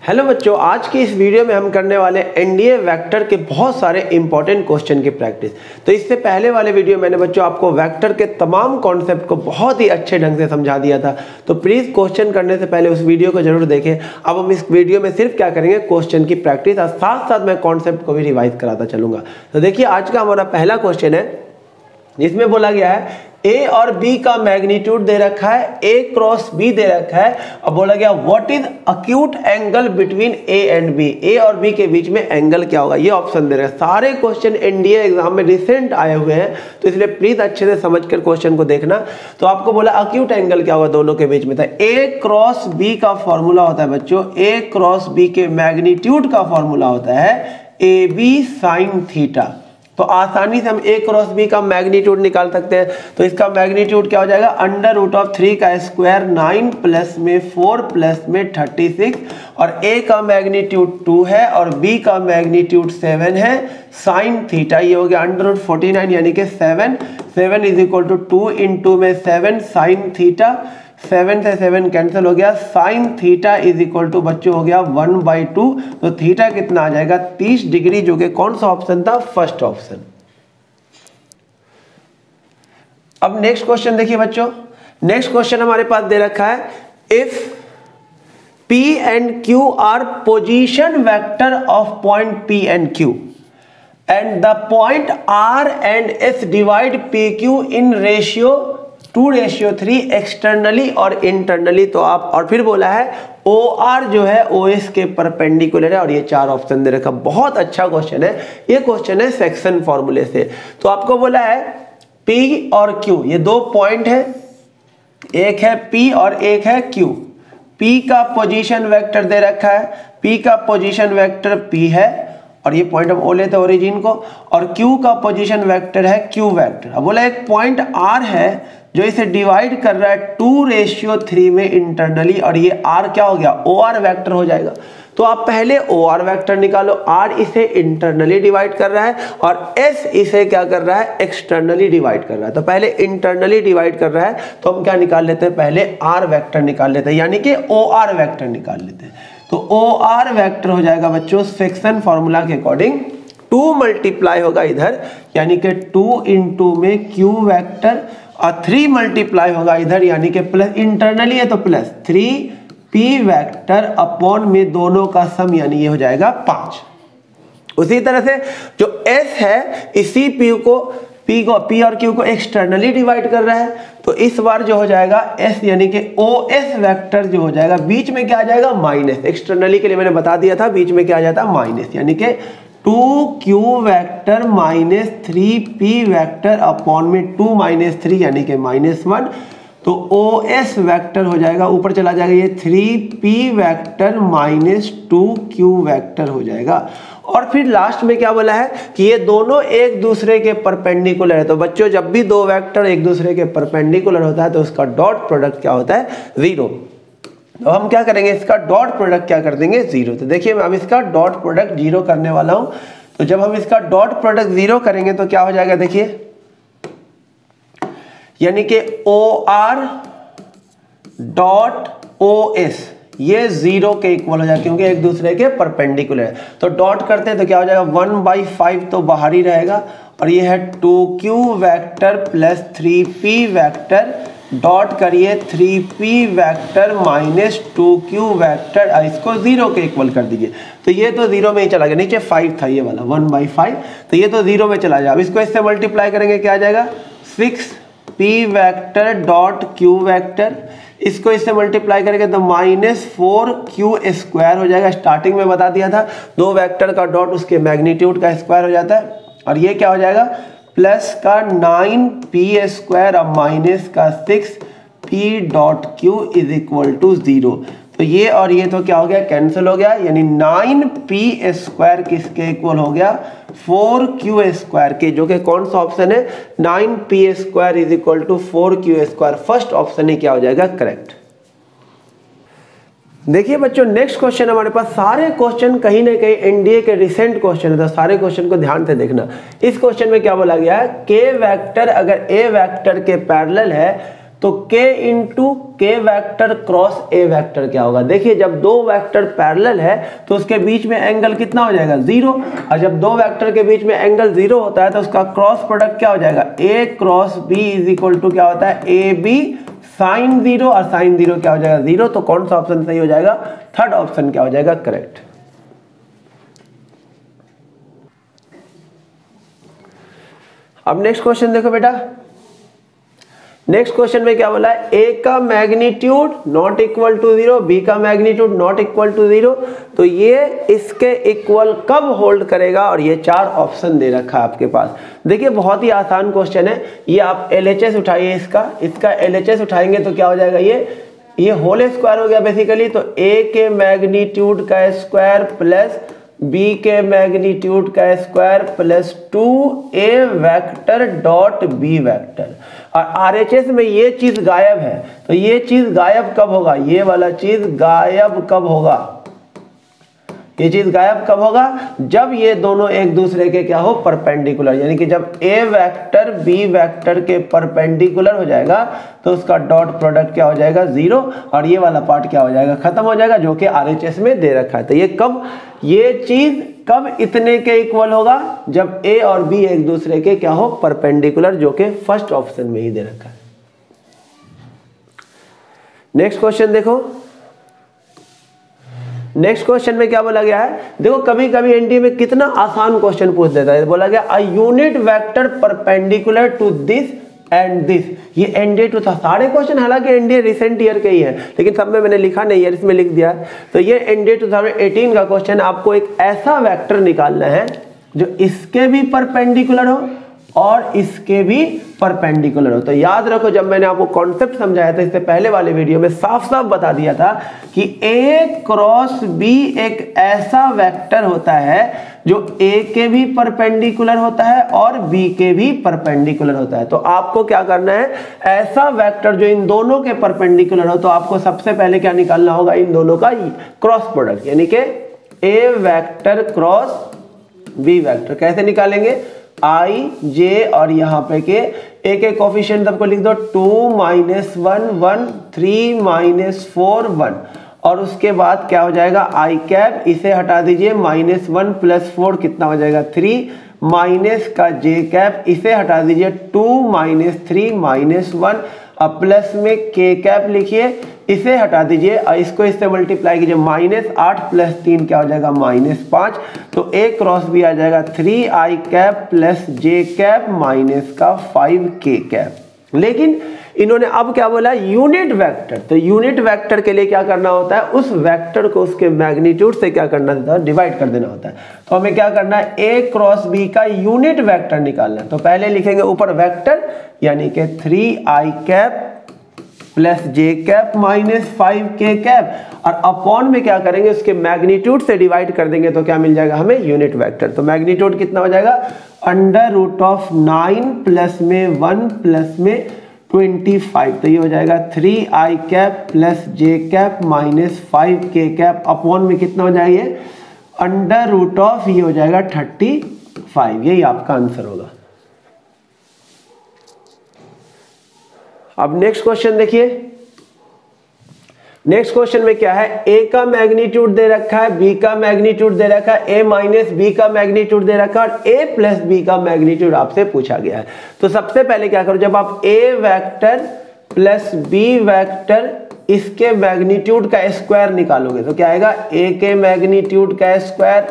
Hello बच्चों, आज की इस वीडियो में हम करने वाले एनडीए वेक्टर के बहुत सारे इंपॉर्टेंट क्वेश्चन की प्रैक्टिस। तो इससे पहले वाले वीडियो मैंने बच्चों आपको वेक्टर के तमाम कॉन्सेप्ट को बहुत ही अच्छे ढंग से समझा दिया था। तो प्लीज़ क्वेश्चन करने से पहले उस वीडियो को जरूर देखें। अब हम इस वीडियो में सिर्फ क्या करेंगे, क्वेश्चन की प्रैक्टिस और साथ साथ मैं कॉन्सेप्ट को भी रिवाइज कराता चलूंगा। तो देखिए आज का हमारा पहला क्वेश्चन है, जिसमें बोला गया है ए और बी का मैग्नीट्यूड दे रखा है, ए क्रॉस बी दे रखा है और बोला गया what is acute angle between A and B. A और बी के बीच में एंगल क्या होगा, ये ऑप्शन दे रहे हैं। सारे क्वेश्चन एनडीए एग्जाम में रिसेंट आए हुए हैं, तो इसलिए प्लीज अच्छे से समझकर क्वेश्चन को देखना। तो आपको बोला अक्यूट एंगल क्या होगा दोनों के बीच में, था ए क्रॉस बी का फॉर्मूला होता है बच्चों, ए क्रॉस बी के मैग्नीट्यूड का फॉर्मूला होता है ए बी साइन थीटा। तो आसानी से हम ए क्रॉस बी का मैग्नीट्यूड निकाल सकते हैं। तो इसका मैग्नीट्यूड क्या हो जाएगा, अंडर रूट ऑफ 3 का स्क्वायर 9 प्लस में 4 प्लस में 36, और ए का मैग्नीट्यूड 2 है और बी का मैग्नीट्यूड 7 है। साइन थीटा ये हो गया अंडर रूट 49 यानी कि 7 इज इक्वल टू 2 इंटू में 7 साइन थीटा, 7 से 7 कैंसिल हो गया, sine theta is equal to बच्चों हो गया 1/2। तो थीटा कितना आ जाएगा 30 डिग्री, जो कि कौन सा ऑप्शन था, फर्स्ट ऑप्शन। अब नेक्स्ट क्वेश्चन देखिए बच्चों, नेक्स्ट क्वेश्चन हमारे पास दे रखा है if P and Q are position vector of point P and Q and the point R and S divide PQ in ratio 2:3 externally और इंटरनली। तो आप और फिर बोला है OR जो है OS के परपेंडिकुलर है, और ये 4 ऑप्शन दे रखा। बहुत अच्छा क्वेश्चन है, ये क्वेश्चन है सेक्शन फॉर्मूले से। तो आपको बोला है P और Q ये दो पॉइंट है, एक है P और एक है Q। P का पोजीशन वेक्टर दे रखा है, P का पोजीशन वेक्टर P है और ये पॉइंट हम ओ लेते हैं ओरिजिन को, और Q का पोजीशन वेक्टर है Q वेक्टर। अब बोला एक पॉइंट R है जो इसे डिवाइड कर रहा है 2:3 में इंटरनली, और ये R क्या हो गया, OR वेक्टर हो जाएगा। तो आप पहले OR वेक्टर निकालो, R इसे इंटरनली डिवाइड कर रहा है और S इसे क्या कर रहा है, एक्सटर्नली डिवाइड कर रहा है। तो पहले इंटरनली डिवाइड कर रहा है तो हम क्या निकाल लेते हैं, पहले R वेक्टर निकाल लेते हैं, यानी कि OR वेक्टर निकाल लेते हैं। तो OR वेक्टर हो जाएगा बच्चों सेक्शन फॉर्मूला के अकॉर्डिंग 2 मल्टीप्लाई होगा इधर, यानी कि 2 इंटू में Q वेक्टर, और 3 मल्टीप्लाई होगा इधर, यानी कि प्लस, इंटरनली है तो प्लस 3P वेक्टर अपॉन में दोनों का सम, यानी ये हो जाएगा 5। उसी तरह से जो S है इसी P और Q को एक्सटर्नली डिवाइड कर रहा है, तो इस बार जो हो जाएगा S यानी कि OS वेक्टर जो हो जाएगा, बीच में क्या आ जाएगा, माइनस। एक्सटर्नली के लिए मैंने बता दिया था बीच में क्या आ जाता है, माइनस, यानी कि 2Q vector minus 3P vector upon में 2 माइनस 3 यानी कि -1। तो OS वेक्टर हो जाएगा, ऊपर चला जाएगा ये 3P vector minus 2Q vector हो जाएगा। और फिर लास्ट में क्या बोला है कि ये दोनों एक दूसरे के परपेंडिकुलर है। तो बच्चों जब भी दो वेक्टर एक दूसरे के परपेंडिकुलर होता है तो उसका डॉट प्रोडक्ट क्या होता है, 0। तो हम क्या करेंगे, इसका डॉट प्रोडक्ट क्या कर देंगे, 0। तो देखिए मैं अब इसका डॉट प्रोडक्ट 0 करने वाला हूं। तो जब हम इसका डॉट प्रोडक्ट 0 करेंगे तो क्या हो जाएगा, देखिए, यानी कि OR डॉट OS ये 0 के इक्वल हो जाएगा, क्योंकि एक दूसरे के परपेंडिकुलर है। तो डॉट करते हैं तो क्या हो जाएगा, 1/5 तो बाहर ही रहेगा, और ये है 2Q vector plus 3P vector, dot करिए 3P vector minus 2Q vector, इसको 0 के इक्वल कर दीजिए। तो ये तो 0 में ही चला गया, नीचे 5 था ये वाला 1/5, तो ये तो 0 में चला जाए। अब इसको इससे मल्टीप्लाई करेंगे क्या आ जाएगा, 6P vector dot Q vector, इसको इससे मल्टीप्लाई करेंगे तो -4Q स्क्वायर हो जाएगा। स्टार्टिंग में बता दिया था दो वेक्टर का डॉट उसके मैग्नीट्यूड का स्क्वायर हो जाता है, और ये क्या हो जाएगा, प्लस का 9P स्क्वायर और माइनस का 6P dot Q is equal to 0। तो ये और ये तो क्या हो गया, कैंसिल हो गया, यानी 9P स्क्वायर किसके इक्वल हो गया, 4Q स्क्वायर के, जो कि कौन सा ऑप्शन है, 9P square is equal to 4Q square. First option ही क्या हो जाएगा, करेक्ट। देखिए बच्चों नेक्स्ट क्वेश्चन हमारे पास, सारे क्वेश्चन कहीं ना कहीं एनडीए के रिसेंट क्वेश्चन है, तो सारे क्वेश्चन को ध्यान से देखना। इस क्वेश्चन में क्या बोला गया है, के वेक्टर अगर ए वेक्टर के पैरेलल है तो k इंटू के वैक्टर क्रॉस ए वैक्टर क्या होगा। देखिए जब दो वैक्टर पैरेलल है तो उसके बीच में एंगल कितना हो जाएगा 0, और जब दो वैक्टर के बीच में एंगल 0 होता है तो उसका क्रॉस प्रोडक्ट क्या हो जाएगा a cross b is equal to क्या होता है ए बी साइन 0, और साइन 0 क्या हो जाएगा 0। तो कौन सा ऑप्शन सही हो जाएगा, थर्ड ऑप्शन क्या हो जाएगा करेक्ट। अब नेक्स्ट क्वेश्चन देखो बेटा, नेक्स्ट क्वेश्चन में क्या बोला है, a का magnitude not equal to 0, b का मैग्नीट्यूड नॉट इक्वल टू 0, तो ये इसके इक्वल कब होल्ड करेगा, और ये 4 ऑप्शन दे रखा है आपके पास। देखिए बहुत ही आसान क्वेश्चन है, ये आप LHS उठाइए, इसका LHS उठाएंगे तो क्या हो जाएगा, ये होल स्क्वायर हो गया बेसिकली। तो a के मैग्नीट्यूड का स्क्वायर प्लस b के मैग्नीट्यूड का square plus 2a vector dot b vector, और RHS में ये चीज गायब है, तो ये चीज गायब कब होगा, ये वाला चीज गायब कब होगा, ये चीज गायब कब होगा, जब ये दोनों एक दूसरे के क्या हो परपेंडिकुलर, यानी कि जब a वेक्टर b वेक्टर के परपेंडिकुलर हो जाएगा तो उसका डॉट प्रोडक्ट क्या हो जाएगा 0, और ये वाला पार्ट क्या हो जाएगा खत्म हो जाएगा, जो कि RHS में दे रखा है। तो ये कब, ये चीज कब इतने के इक्वल होगा, जब a और b एक दूसरे के क्या हो परपेंडिकुलर, जो कि फर्स्ट ऑप्शन में ही दे रखा है। नेक्स्ट क्वेश्चन देखो, नेक्स्ट क्वेश्चन में क्या बोला गया है, देखो कभी कभी एनडीए में कितना आसान क्वेश्चन पूछ देता है। बोला गया a unit vector perpendicular to this and this, ये एनडीए 2 था। सारे क्वेश्चन हालांकि एनडीए रिसेंट ईयर के ही है, लेकिन सब में मैंने लिखा नहीं है, इसमें लिख दिया है। तो ये एनडीए 2018 का क्वेश्चन, आपको एक ऐसा वेक्टर निकालना है जो इसके भी परपेंडिकुलर हो और इसके भी परपेंडिकुलर हो। तो याद रखो, जब मैंने आपको कॉन्सेप्ट समझाया था इससे पहले वाले वीडियो में, साफ साफ बता दिया था कि a क्रॉस b एक ऐसा वेक्टर होता है जो a के भी परपेंडिकुलर होता है और b के भी परपेंडिकुलर होता है। तो आपको क्या करना है, ऐसा वेक्टर जो इन दोनों के परपेंडिकुलर हो, तो आपको सबसे पहले क्या निकालना होगा, इन दोनों का क्रॉस प्रोडक्ट, यानी कि a vector cross b vector. कैसे निकालेंगे, I J और यहाँ पे के एक एक कोफिशिएंट सबको लिख दो, 2 -1 1 3 -4 1, और उसके बाद क्या हो जाएगा I कैप, इसे हटा दीजिए, -1 + 4 कितना हो जाएगा 3, माइनस का J कैप, इसे हटा दीजिए 2 - 3 -1, अब प्लस में K कैप लिखिए, इसे हटा दीजिए और इसको इससे मल्टीप्लाई कीजिए, -8 + 3 क्या हो जाएगा -5। तो A क्रॉस B आ जाएगा 3I cap plus J cap minus का 5K कैप। लेकिन इन्होंने अब क्या बोला, यूनिट वेक्टर। तो यूनिट वेक्टर के लिए क्या करना होता है, उस वेक्टर को उसके मैग्नीट्यूड से क्या करना होता है, डिवाइड कर देना होता है। तो हमें क्या करना है, A क्रॉस B का यूनिट वेक्टर निकालना है। तो पहले लिखेंगे ऊपर वेक्टर, यानी कि 3I cap plus J cap minus 5K cap, और अपॉन में क्या करेंगे, उसके मैग्नीट्यूड से डिवाइड कर देंगे तो क्या मिल जाएगा हमें, यूनिट वेक्टर। तो मैग्नीट्यूड कितना हो जाएगा, √9 प्लस में 1 प्लस में 25, तो ये हो जाएगा 3I cap plus J cap minus 5K cap, upon में कितना हो जाएगा, ये हो जाएगा 35। यही आपका आंसर होगा। अब नेक्स्ट क्वेश्चन देखिए, नेक्स्ट क्वेश्चन में क्या है, A का मैग्नीट्यूड दे रखा है, B का मैग्नीट्यूड दे रखा है, A माइनस B का मैग्नीट्यूड दे रखा है, और A प्लस B का मैग्नीट्यूड आपसे पूछा गया है। तो सबसे पहले क्या करो, जब आप A vector plus B vector इसके मैग्नीट्यूड का स्क्वायर निकालोगे तो क्या आएगा, A के मैग्नीट्यूड का स्क्वायर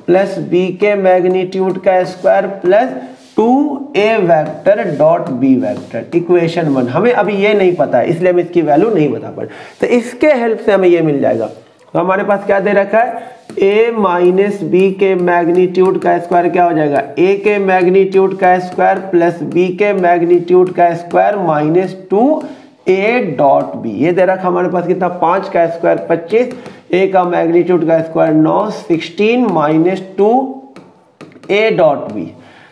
प्लस B के मैग्नीट्यूड का square plus 2A vector dot B vector, equation 1। हमें अभी ये नहीं पता है इसलिए हम इसकी वैल्यू नहीं बता पा रहे, तो इसके हेल्प से हमें ये मिल जाएगा। तो हमारे पास क्या दे रखा है, A माइनस B के मैग्नीट्यूड का स्क्वायर क्या हो जाएगा, A के मैग्नीट्यूड का स्क्वायर प्लस B के मैग्नीट्यूड का square minus 2A dot B। ये दे रखा हमारे पास कितना, 5 का स्क्वायर 25, A का मैग्नीट्यूड का square 9 16 minus 2A dot B।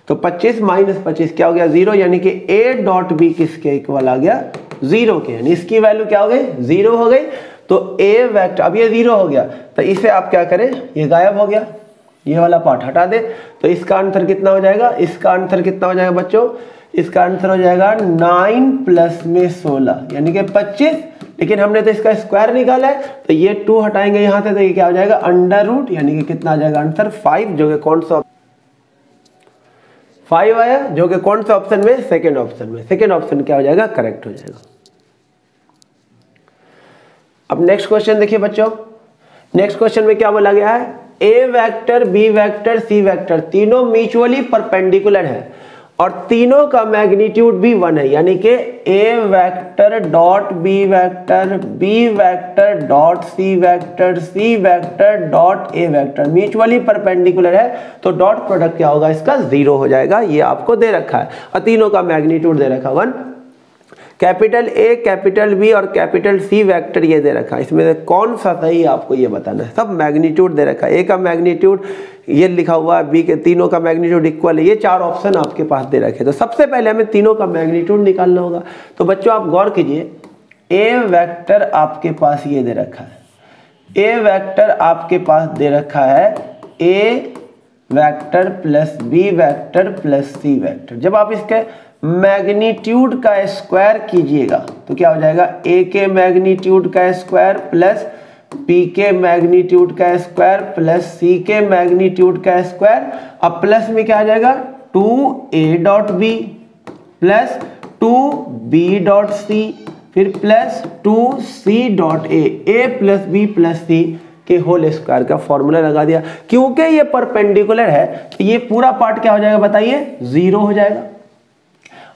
तो 25 माइनस 25 क्या हो गया 0, यानी कि A डॉट B किसके इक्वल आ गया, 0 के, यानी इसकी वैल्यू क्या हो गई 0 हो गई। तो A वेक्टर, अब ये 0 हो गया तो इसे आप क्या करें, ये गायब हो गया, ये वाला पार्ट हटा दे, तो इसका आंसर कितना हो जाएगा, इसका आंसर कितना हो जाएगा बच्चों, इसका आंसर हो जाएगा 9 प्लस में 16 यानी कि 25, लेकिन हमने तो इसका स्क्वायर निकाला है तो ये 2 हटाएंगे यहाँ से तो ये क्या हो जाएगा अंडर रूट, यानी कि कितना आ जाएगा आंसर 5, जो कि कौन सा 5 आया, जो कि कौन सा ऑप्शन में, सेकेंड ऑप्शन में। सेकेंड ऑप्शन क्या हो जाएगा, करेक्ट हो जाएगा। अब नेक्स्ट क्वेश्चन देखिए बच्चों, नेक्स्ट क्वेश्चन में क्या बोला गया है, A vector B vector C vector तीनों म्यूचुअली परपेंडिकुलर है और तीनों का मैग्नीट्यूड भी 1 है, यानी कि A vector dot B vector dot C vector dot A vector mutually perpendicular है, तो डॉट प्रोडक्ट क्या होगा, इसका 0 हो जाएगा। ये आपको दे रखा है और तीनों का मैग्नीट्यूड दे रखा 1। कैपिटल ए कैपिटल बी और कैपिटल सी वेक्टर ये दे रखा है, इसमें से कौन सा सही आपको ये बताना है। सब मैग्नीट्यूड दे रखा है, ए का मैग्नीट्यूड ये लिखा हुआ है, बी के तीनों का मैग्नीट्यूड इक्वल है, ये 4 ऑप्शन आपके पास दे रखे। तो सबसे पहले हमें तीनों का मैग्नीट्यूड निकालना होगा। तो बच्चों आप गौर कीजिए, ए वेक्टर आपके पास ये दे रखा है, ए वेक्टर आपके पास दे रखा है A vector plus B vector plus C vector. जब आप इसके मैग्नीट्यूड का स्क्वायर कीजिएगा तो क्या हो जाएगा, ए के मैग्नीट्यूड का स्क्वायर प्लस बी के मैग्नीट्यूड का स्क्वायर प्लस सी के मैग्नीट्यूड का स्क्वायर। अब प्लस में क्या आ जाएगा, 2a dot B plus 2b dot C फिर plus 2c dot A plus B plus C के होल स्क्वायर का फॉर्मूला लगा दिया। क्योंकि ये परपेंडिकुलर है तो ये पूरा पार्ट क्या हो जाएगा बताइए, 0 हो जाएगा।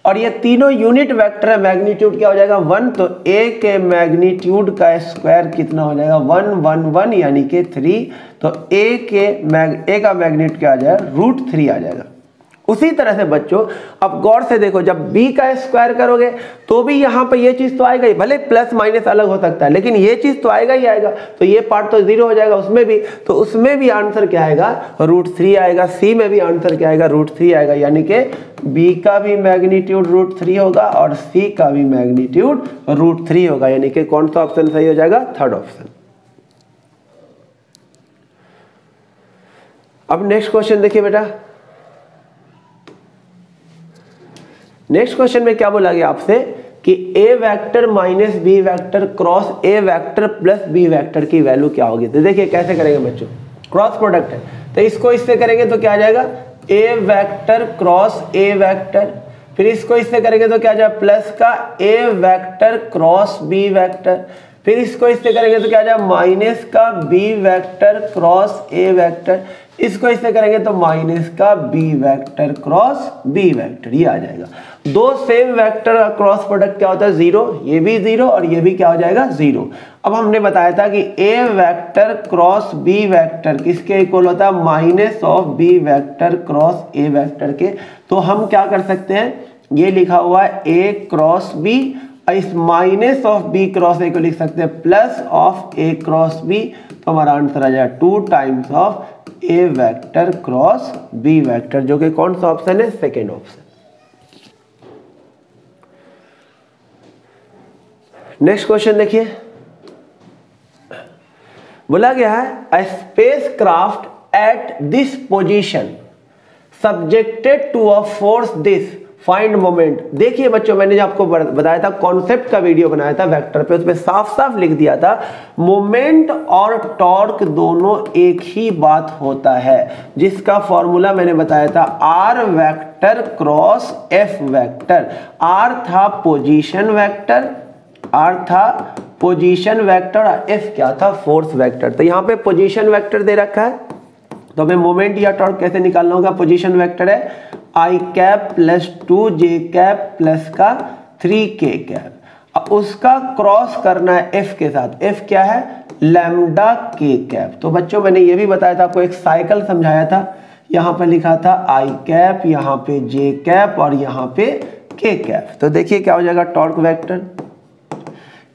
और ये तीनों यूनिट वेक्टर है, मैग्नीट्यूड क्या हो जाएगा 1, तो ए के मैग्नीट्यूड का स्क्वायर कितना हो जाएगा 1 1 1 यानी कि 3, तो ए का मैग्नीट्यूड क्या आ जाएगा √3 आ जाएगा। उसी तरह से बच्चों अब गौर से देखो, जब b का स्क्वायर करोगे तो भी यहाँ पर ये चीज तो आएगा ही, भले प्लस माइनस अलग हो सकता है लेकिन ये चीज तो आएगा ही आएगा, तो ये पार्ट तो 0 हो जाएगा उसमें भी, तो उसमें भी आंसर क्या आएगा √3 आएगा। c में भी आंसर क्या आएगा √3 आएगा, यानी कि b का भी मैग्नीट्यूड √3 होगा और c का भी मैग्नीट्यूड √3 होगा, यानी कि कौन सा ऑप्शन सही हो जाएगा, थर्ड ऑप्शन। अब नेक्स्ट क्वेश्चन देखिए बेटा, नेक्स्ट क्वेश्चन में क्या बोला गया आपसे कि A vector minus B vector cross A vector plus B vector की वैल्यू क्या होगी। तो देखिए कैसे करेंगे बच्चों, क्रॉस प्रोडक्ट है तो इसको इससे करेंगे तो क्या आ जाएगा, ए वेक्टर क्रॉस ए वेक्टर, फिर इसको इससे करेंगे तो क्या आ जाएगा प्लस का ए वेक्टर क्रॉस बी वेक्टर, फिर इसको इससे करेंगे तो क्या आ जाएगा माइनस का B vector cross A vector, इसको इससे करेंगे तो माइनस का B vector cross B vector, ये आ जाएगा। दो सेम वेक्टर का क्रॉस प्रोडक्ट क्या होता है 0, ये भी 0 और ये भी क्या हो जाएगा 0। अब हमने बताया था कि A vector cross B vector किसके इक्वल होता है, minus of B vector cross A vector के। तो हम क्या कर सकते हैं, ये लिखा हुआ है ए क्रॉस बी, इस minus of B cross A को लिख सकते हैं plus of A cross B, तो हमारा आंसर आ जाएगा 2 times of A vector cross B vector, जो कि कौन सा ऑप्शन है, सेकेंड ऑप्शन। नेक्स्ट क्वेश्चन देखिए, बोला गया है a spacecraft at this position subjected to a force this find moment. देखिए बच्चों मैंने जो आपको बताया था, कॉन्सेप्ट का वीडियो बनाया था वेक्टर पे, उसमें साफ साफ लिख दिया था मोमेंट और टॉर्क दोनों एक ही बात होता है, जिसका फॉर्मूला मैंने बताया था R vector cross F vector. R था पोजीशन वेक्टर, आर था पोजीशन वेक्टर और एफ क्या था, फोर्स वेक्टर। तो यहाँ पे पोजीशन वेक्टर दे रखा है, तो हमें मोमेंट या टॉर्क कैसे निकालना होगा, पोजीशन वेक्टर है I cap plus 2j cap plus का 3k कैप, अब उसका क्रॉस करना है एफ के साथ, एफ क्या है लैम्डा k कैप। तो बच्चों मैंने ये भी बताया था आपको, एक साइकिल समझाया था, यहाँ पे लिखा था आई कैप, यहाँ पे j कैप और यहाँ पे k कैप। तो देखिए क्या हो जाएगा टॉर्क वेक्टर,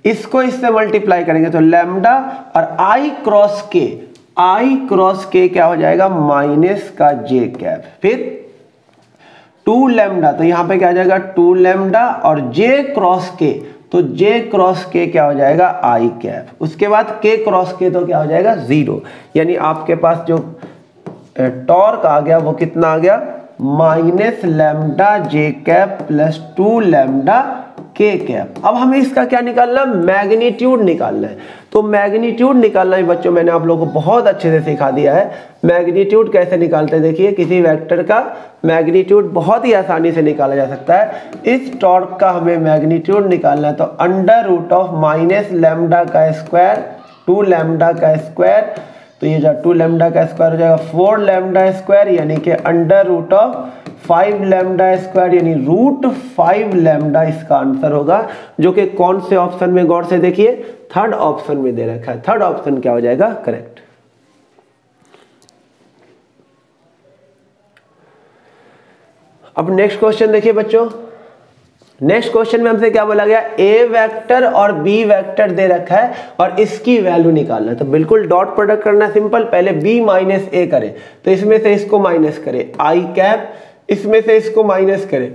इसको इससे मल्टीप्लाई करेंगे तो लैम्डा और आई क्रॉस के क्या हो जाएगा माइनस का j कैप, फिर 2 लैम्डा, तो यहाँ पे क्या आ जाएगा 2 लैम्डा और j क्रॉस के, तो j क्रॉस के क्या हो जाएगा आई कैप, उसके बाद k क्रॉस के तो क्या हो जाएगा 0, यानी आपके पास जो टॉर्क आ गया वो कितना आ गया माइनस लैम्डा जे कैप प्लस 2 लैम्डा के कैप। अब हमें इसका क्या निकालना, मैग्नीट्यूड निकालना है। तो मैग्नीट्यूड निकालना है बच्चों, मैंने आप लोगों को बहुत अच्छे से सिखा दिया है। मैग्नीट्यूड कैसे निकालते हैं, देखिए किसी वेक्टर का मैग्नीट्यूड बहुत ही आसानी से निकाला जा सकता है। इस टॉर्क का हमें मैग्नीट्यूड निकालना है, तो under root of minus lambda का स्क्वायर 2 लैम्डा का स्क्वायर, तो ये जो 2 लैम्डा का स्क्वायर हो जाएगा 4 लैम्डा स्क्वायर, यानी कि under root of 5 lambda square, यानी रूट 5 लैम्डा इसका आंसर होगा, जो कि कौन से ऑप्शन में, गौर से देखिए थर्ड ऑप्शन में दे रखा है। थर्ड ऑप्शन क्या हो जाएगा, करेक्ट। अब नेक्स्ट क्वेश्चन देखिए बच्चों, नेक्स्ट क्वेश्चन में हमसे क्या बोला गया, ए वेक्टर और बी वेक्टर दे रखा है और इसकी वैल्यू निकालना है। तो बिल्कुल डॉट प्रोडक्ट करना सिंपल, पहले बी माइनस ए करें, तो इसमें से इसको माइनस करें आई कैप, इसमें से इसको माइनस करें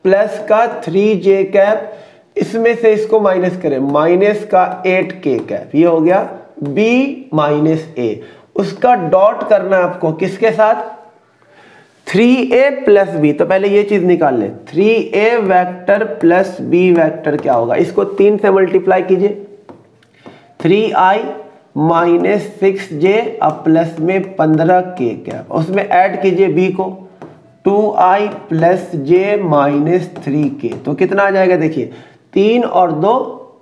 प्लस का 3j कैप, इसमें से इसको माइनस करें माइनस का 8k कैप। ये हो गया b माइनस a। उसका डॉट करना है आपको किसके साथ, 3a प्लस b। तो पहले ये चीज निकाल लें, 3a vector plus b vector क्या होगा, इसको 3 से मल्टीप्लाई कीजिए, 3i माइनस 6j अब प्लस में 15k कैप, उसमें ऐड कीजिए b को 2i plus j minus 3k। तो कितना आ जाएगा, देखिए 3 और 2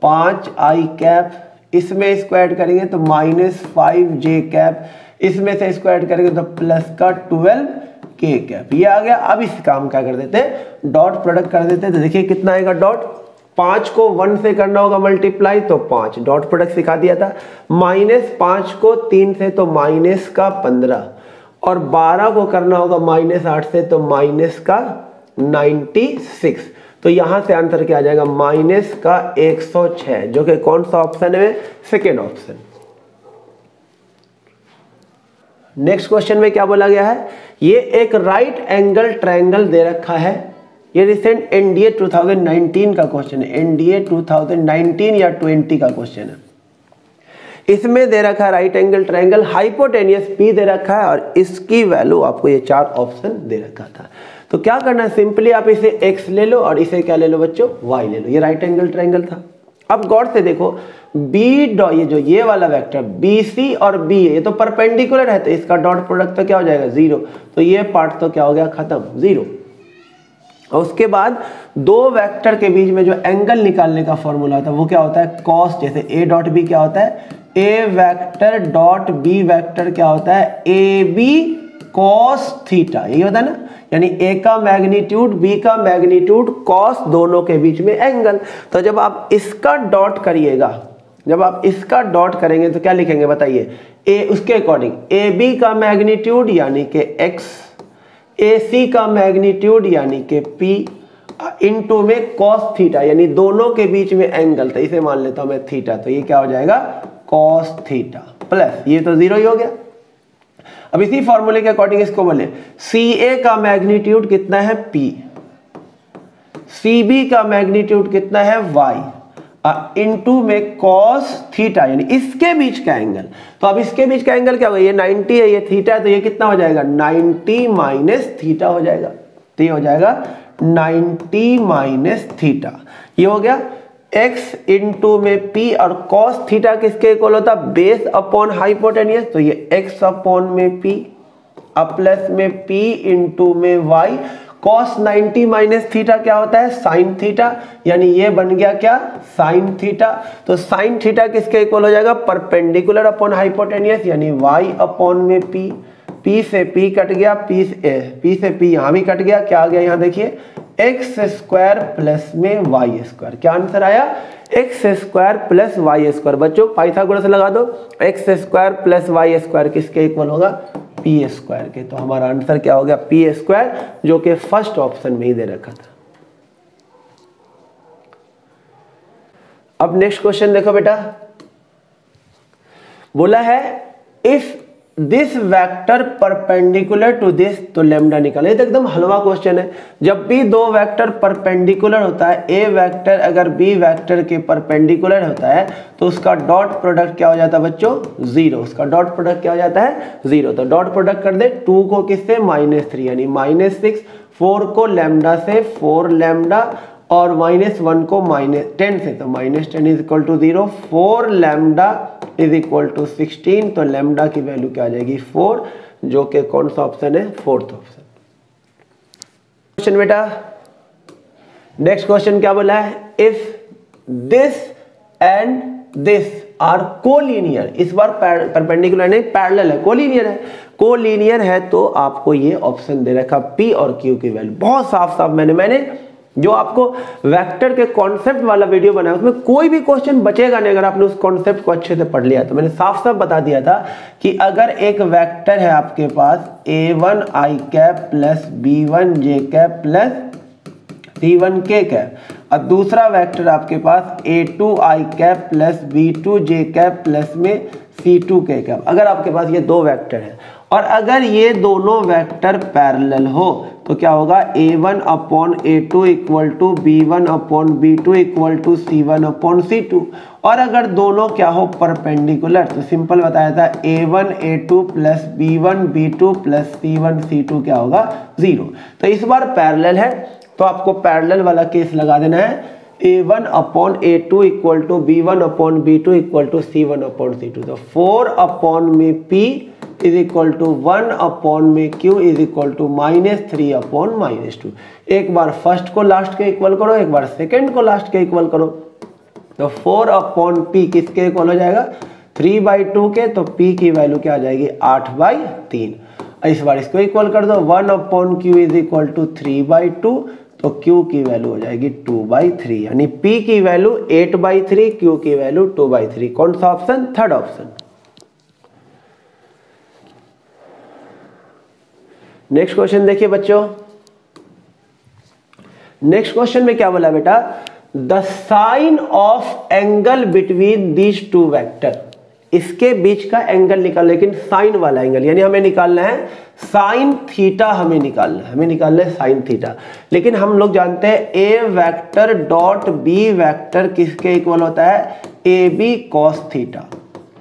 5i कैप, इसमें इसको ऐड करेंगे तो माइनस 5j कैप, इसमें से इसको ऐड करेंगे तो प्लस का 12k कैप। ये आ गया। अब इस काम क्या कर देते हैं, डॉट प्रोडक्ट कर देते हैं। तो देखिए कितना आएगा डॉट, 5 को 1 से करना होगा मल्टीप्लाई, तो 5 डॉट प्रोडक्ट सिखा दिया था, माइनस 5 को 3 से तो माइनस का 15, और 12 को करना होगा माइनस 8 से तो माइनस का 96। तो यहां से आंसर क्या आ जाएगा, माइनस का 106, जो कि कौन सा ऑप्शन है, सेकेंड ऑप्शन। नेक्स्ट क्वेश्चन में क्या बोला गया है, ये एक राइट एंगल ट्रायंगल दे रखा है। ये रिसेंट एनडीए 2019 का क्वेश्चन है, एनडीए 2019 या 20 का क्वेश्चन है। इसमें दे रखा है right angle triangle, hypotenuse P दे रखा है और इसकी वैल्यू आपको ये 4 ऑप्शन दे रखा था। तो क्या करना है, सिंपली आप इसे x ले लो और इसे क्या ले लो बच्चों, y ले लो। ये राइट एंगल ट्रायंगल था। अब गौर से देखो ये जो ये वाला वेक्टर BC और BA ये तो परपेंडिकुलर है, तो इसका डॉट प्रोडक्ट तो क्या हो जाएगा 0, तो ये पार्ट तो क्या हो गया खत्म, 0। और उसके बाद दो वेक्टर के बीच में जो एंगल निकालने का फॉर्मूला होता है वो क्या होता है, कॉस। जैसे a डॉट बी क्या होता है, a vector dot b vector क्या होता है, AB कॉस थीटा, यही होता है ना। यानी a का मैग्नीट्यूड b का मैग्नीट्यूड कॉस, दोनों के बीच में एंगल। तो जब आप इसका डॉट करिएगा, जब आप इसका डॉट करेंगे तो क्या लिखेंगे बताइए, a उसके अकॉर्डिंग AB का मैग्नीट्यूड यानी कि x, AC का मैग्नीट्यूड यानी कि P इनटू में कॉस थीटा, यानी दोनों के बीच में एंगल, तो इसे मान लेता हूं मैं थीटा, तो ये क्या हो जाएगा कॉस थीटा प्लस, ये तो 0 ही हो गया। अब इसी फॉर्मूले के अकॉर्डिंग इसको बोले CA का मैग्नीट्यूड कितना है P, CB का मैग्नीट्यूड कितना है Y इनटू में कॉस थीटा, यानी इसके बीच का एंगल। तो अब इसके बीच का एंगल क्या होगा, ये 90 है, ये थीटा है, तो ये कितना हो जाएगा 90 माइनस थीटा हो जाएगा। तो ये हो जाएगा 90 माइनस थीटा, ये हो गया x इंटू में p, और cos थीटा किसके इक्वल होता है, बेस अपॉन हाइपोटेनियस, तो ये x अपॉन में p अब प्लस में p इंटू में y, cos 90 माइनस थीटा क्या होता है साइन थीटा, यानी ये बन गया क्या साइन थीटा। तो साइन थीटा किसके इक्वल हो जाएगा, परपेंडिकुलर अपॉन हाइपोटेनियस, यानी y अपॉन में p, p से p कट गया, p से p यहाँ भी कट गया, क्या आ गया यहाँ देखिए एक्स स्क्वायर प्लस में वाई स्क्वायर। क्या आंसर आया, x square plus y square. बच्चों पाइथागोरस लगा दो, x square plus y square किसके इक्वल होगा, पी स्क्वायर के। तो हमारा आंसर क्या हो गया पी स्क्वायर, जो कि फर्स्ट ऑप्शन में ही दे रखा था। अब नेक्स्ट क्वेश्चन देखो बेटा, बोला है if this vector perpendicular to this, तो लेमडा निकाले। ये तो एकदम हलवा क्वेश्चन है। जब भी दो वेक्टर परपेंडिकुलर होता है, ए वेक्टर अगर बी वेक्टर के परपेंडिकुलर होता है तो उसका डॉट प्रोडक्ट क्या हो जाता है बच्चों, जीरो। उसका डॉट प्रोडक्ट क्या हो जाता है, जीरो। तो डॉट प्रोडक्ट कर दे 2 को किससे, -3 यानी -6, 4 को लैम्डा से 4 लैम्डा और -1 को -10 से, तो -10 is equal to 0, 4 lambda is equal to 16, तो लैम्डा की वैल्यू क्या आ जाएगी 4, जो कि कौन सा ऑप्शन है, फोर्थ ऑप्शन। क्वेश्चन बेटा, नेक्स्ट क्वेश्चन क्या बोला है, if this and this are collinear, इस बार परपेंडिकुलर नहीं पैरेलल है, कोलिनियर है। कोलिनियर है तो आपको ये ऑप्शन दे रखा P और Q की वैल्यू बहुत साफ साफ मैंने जो आपको वेक्टर के कॉन्सेप्ट वाला वीडियो बनाया उसमें कोई भी क्वेश्चन बचेगा नहीं अगर आपने उस कॉन्सेप्ट को अच्छे से पढ़ लिया। तो मैंने साफ साफ बता दिया था कि अगर एक वेक्टर है आपके पास a1i cap plus b1j cap plus c1k cap और दूसरा वेक्टर आपके पास a2i cap plus b2j cap plus में c2k कैप, अगर आपके पास ये दो वेक्टर है और अगर ये दोनों वेक्टर पैरेलल हो तो क्या होगा, a1 upon a2 equal to b1 upon b2 equal to c1 upon c2। और अगर दोनों क्या हो परपेंडिकुलर तो सिंपल बताया था a1 a2 plus b1 b2 plus c1 c2 क्या होगा, 0। तो इस बार पैरेलल है तो आपको पैरेलल वाला केस लगा देना है, a1 upon a2 equal to b1 upon b2 equal to c1 upon c2। तो 4 अपॉन में p is equal to 1 upon में q is equal to -3 upon -2। एक बार फर्स्ट को लास्ट के इक्वल करो, एक बार सेकंड को लास्ट के इक्वल करो। तो 4 अपॉन p किसके इक्वल हो जाएगा, 3/2 के, तो p की वैल्यू क्या आ जाएगी, 8/3। इस बार इसको इक्वल कर दो, 1 upon q is equal to 3/2, तो q की वैल्यू हो जाएगी 2/3, यानी p की वैल्यू 8/3, q की वैल्यू 2/3। कौन सा option, third option. Next question देखिए बच्चों, नेक्स्ट क्वेश्चन में क्या बोला बेटा, the sine of angle between these two vector, इसके बीच का एंगल निकाल, लेकिन साइन वाला एंगल, यानी हमें निकालना है साइन थीटा, हमें निकालना है साइन थीटा। लेकिन हम लोग जानते हैं A vector dot B vector किसके इक्वल होता है, A B cos theta,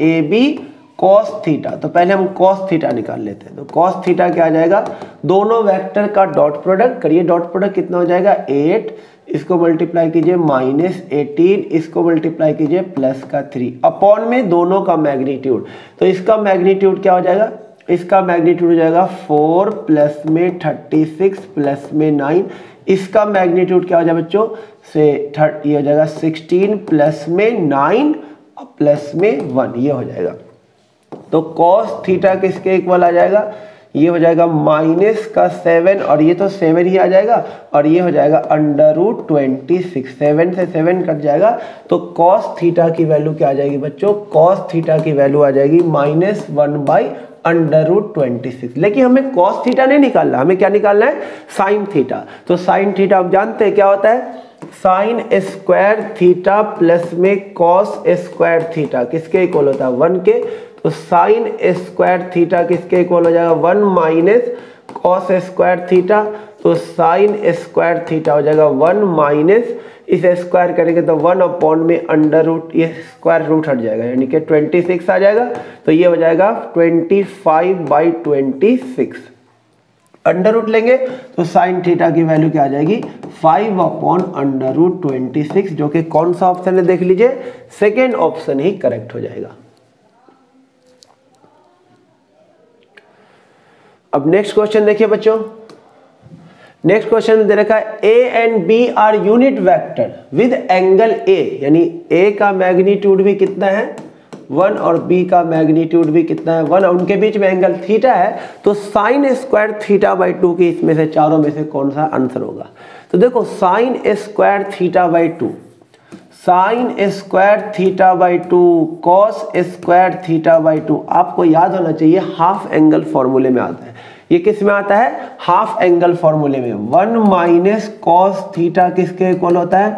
A B cos theta. तो पहले हम कॉस थीटा निकाल लेते हैं। तो कॉस थीटा क्या आ जाएगा, दोनों वेक्टर का डॉट प्रोडक्ट करिए, डॉट प्रोडक्ट कितना हो जाएगा 8, इसको मल्टीप्लाई कीजिए -18, इसको मल्टीप्लाई कीजिए +3 अपॉन में दोनों का मैग्नीट्यूड। तो इसका मैग्नीट्यूड क्या हो जाएगा, इसका मैग्नीट्यूड हो जाएगा 4 प्लस में 36 प्लस में 9, इसका मैग्नीट्यूड क्या हो जाएगा बच्चों से ये हो जाएगा 16 प्लस में 9 प्लस में 1, ये हो जाएगा। तो cos थीटा किसके इक्वल आ जाएगा, ये हो जाएगा -7 और ये तो 7 ही आ जाएगा और ये हो जाएगा √26, 7 से 7 कट जाएगा। तो cos थीटा की वैल्यू क्या आ जाएगी बच्चों, cos थीटा की वैल्यू आ जाएगी -1/√26। लेकिन हमें cos थीटा नहीं निकालना, हमें क्या निकालना है, sin थीटा। तो sin थीटा आप जानते हैं क्या होता है, साइन स्क्वायर थीटा प्लस में cos स्क्वायर थीटा किसके इक्वल होता है, 1 के। तो साइन स्क्वायर थीटा किसके इक्वल हो जाएगा, 1 माइनस कॉस स्क्वायर थीटा। तो साइन स्क्वायर थीटा हो जाएगा 1 माइनस, इस स्क्वायर करेंगे तो 1 अपॉन में √, ये स्क्वायर रूट हट जाएगा यानी कि 26 आ जाएगा। तो ये हो जाएगा 25/26। अंडर रूट लेंगे तो साइन थीटा की वैल्यू क्या आ जाएगी, 5 अपॉन √26, जो कि कौन सा ऑप्शन है देख लीजिए, सेकेंड ऑप्शन ही करेक्ट हो जाएगा। अब नेक्स्ट क्वेश्चन देखिए बच्चों, नेक्स्ट क्वेश्चन में दे रखा है A and B are unit vector with angle A, यानी ए का मैग्नीट्यूड भी कितना है 1 और बी का मैग्नीट्यूड भी कितना है 1, उनके बीच में एंगल थीटा है। तो साइन स्क्वायर θ/2 की इसमें से चारों में से कौन सा आंसर होगा। तो देखो sine square θ/2, sine square θ/2, cos square θ/2, आपको याद होना चाहिए हाफ एंगल फॉर्मूले में आता है। ये किस में आता है, हाफ एंगल फॉर्मूले में। 1 माइनस कॉस थीटा किसके इक्वल होता है,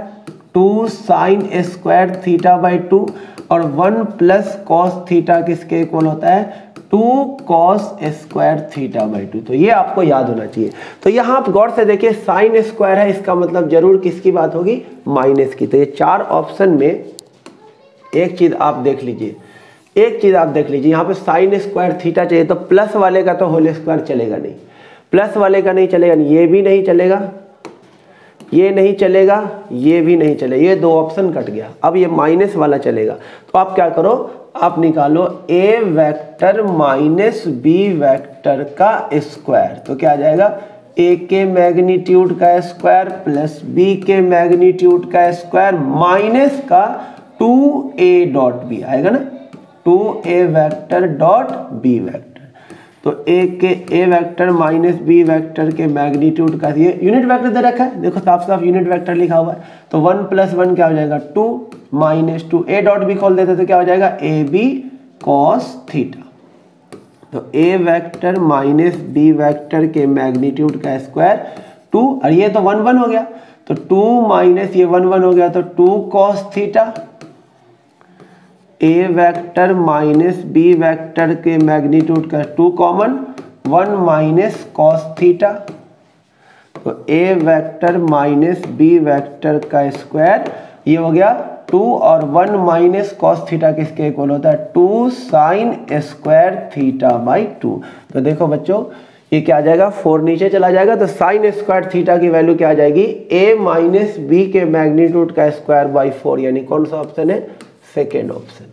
2 साइन स्क्वायर θ/2 और 1 प्लस कॉस थीटा किसके इक्वल होता है, 2 cos स्क्वायर थीटा बाई 2। तो ये आपको याद होना चाहिए। तो यहाँ आप गौर से देखिए साइन स्क्वायर है, इसका मतलब जरूर किसकी बात होगी, माइनस की। तो ये 4 ऑप्शन में एक चीज आप देख लीजिए, एक चीज आप देख लीजिए, यहाँ पे साइन स्क्वायर थीटा चाहिए तो प्लस वाले का तो होल स्क्वायर चलेगा नहीं, प्लस वाले का नहीं चलेगा, ये भी नहीं चलेगा, ये नहीं चलेगा, ये भी नहीं चलेगा, ये 2 ऑप्शन कट गया। अब ये माइनस वाला चलेगा। तो आप क्या करो, आप निकालो a vector minus b vector का स्क्वायर। तो क्या आ जाएगा, a के मैग्नीट्यूड का स्क्वायर प्लस b के मैग्नीट्यूड का स्क्वायर माइनस का 2a डॉट b आएगा ना, 2a vector dot b vector. तो a vector minus b vector के मैग्नीट्यूड का, ये यूनिट वेक्टर दे रखा है, देखो साफ साफ यूनिट वेक्टर लिखा हुआ है। तो 1 + 1 क्या हो जाएगा 2 - 2, a डॉट b खोल देते तो क्या हो जाएगा ab cos थीटा। तो a vector minus b vector के मैग्नीट्यूड का स्क्वायर 2, और ये तो 1 1 हो गया, तो 2 माइनस ये 1 1 हो गया, तो 2 cos theta. a vector minus b vector के मैग्नीट्यूड का 2 कॉमन, 1 माइनस कॉस थीटा। तो a vector minus b vector का स्क्वायर, ये हो गया 2 और 1 माइनस कॉस थीटा किसके इक्वल होता है, 2 साइन स्क्वायर थीटा बाई 2। तो देखो बच्चों ये क्या आ जाएगा, 4 नीचे चला जाएगा, तो साइन स्क्वायर थीटा की वैल्यू क्या आ जाएगी, a माइनस b के मैग्नीट्यूड का स्क्वायर बाई 4, यानी कौन सा ऑप्शन है, सेकेंड ऑप्शन।